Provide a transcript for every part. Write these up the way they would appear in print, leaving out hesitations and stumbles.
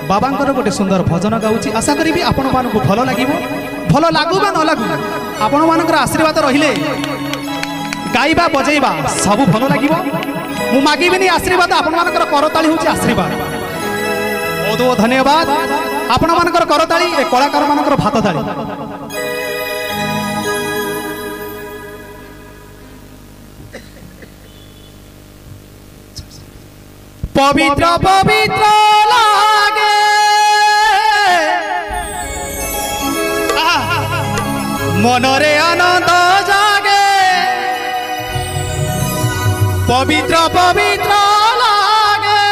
बाबांकर गोटे सुंदर भजन गाऊँ आशा करी आपण मानक भल लगे भल लगू बा न लगू आपण मानकर आशीर्वाद रहिले गाइबा बजेबा सब भल लगे मु मागिबिनी आशीर्वाद आपण मानकर करताली होची आशीर्वाद बहुत बहुत धन्यवाद आपण मानकर करताली ए कलाकार मानकर भात ताली पवित्र पवित्र लागे मनरे आनंद जागे पवित्र पवित्र लागे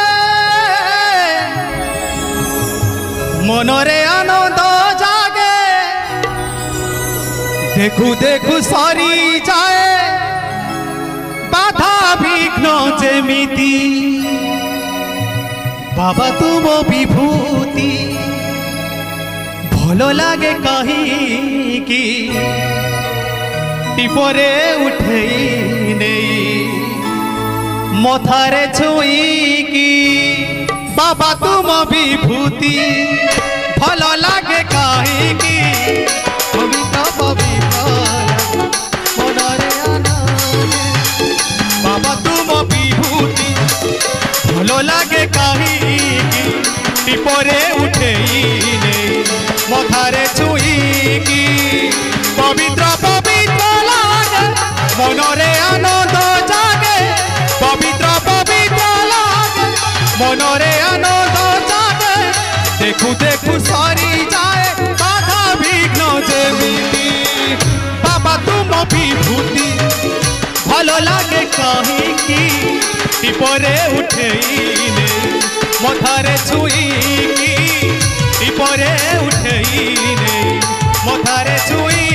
मनरे आनंद जागे देखू देखू सरी जाए बाधा विघ्न जेमिति बाबा तुम विभूति भल लगे कहीं की टिपरे उठे नहीं मथारे छुई की बाबा तुम विभूति भल लगे कहीं की पवित्र पवित्र मनरे आनंद बाबा तुम विभूति भल लगे कहीं टिपरे उठे मथारे छुई की पवित्र पवित्र लागे मनरे आनंद जागे पवित्र पवित्र लागे मनरे आनंद जागे देखू देखू सरी जाए बाधा विघ्न जेमिति बाबा तुम विभूति भल लगे कहीं की टिपरे उठे मथारे छुई टिपरे उठे मथारे छुई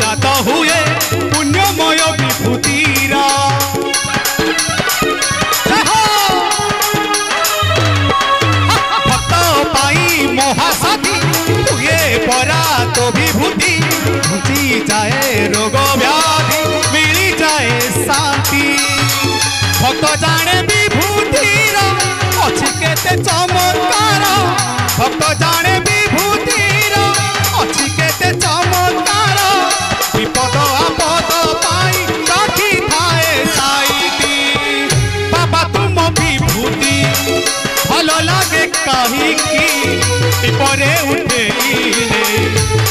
जात हुए पुण्यमय विभूतिरा भक्त पाई महासाथी हुए परा तो विभूति घुची जाए रोग व्याधि मिली जाए शांति भक्त जाने विभूतिरा अच्छी केते चमत्कार भक्त जाने विभूतिरा अच्छी केते चमत्कार विपद आपद पाई रखी थाए साईती बाबा तुम विभूति भल लगे कहीं की टिपरे उठे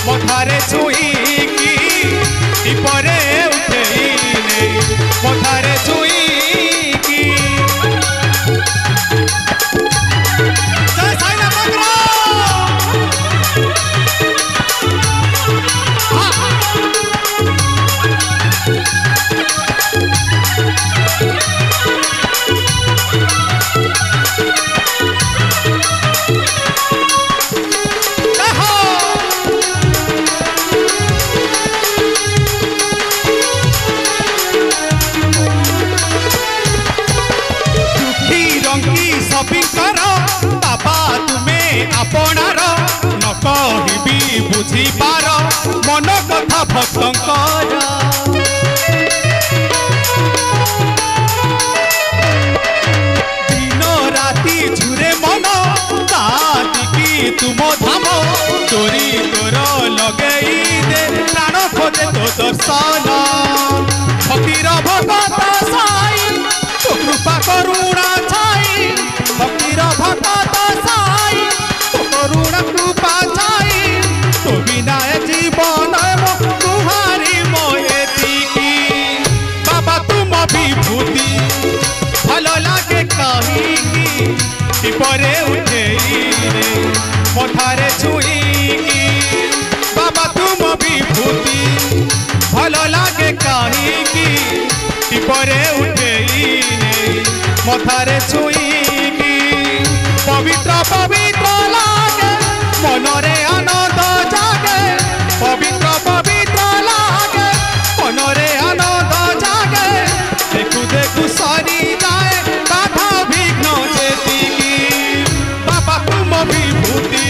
मथारे छुई की टिपरे उठे मथारे छुई की आपणार न कहि बुझी पार मन कथा भक्तंकर दिन राति झुरे मन तातिकी तुम धाम चोरी तोर लगई दे प्राण खोजे तो दर्शन फकीर भगत साई तो कृपा करुणा छाई फकीर भगत साई करुण कृपा छाई तो बिना जीवन तुहारी मोहे टिपरे उठेई नहीं मथारे छुईकी पवित्र पवित्र लागे मनरे आनंद जागे पवित्र पवित्र लागे मनरे आनंद जागे देखु देखु सरी जाए बाधा विघ्न जेतिकी बाबा तुम विभूति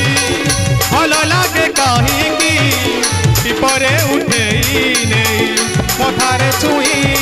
भल लागे कहीकि टिपरे उठेई नहीं मथारे छुई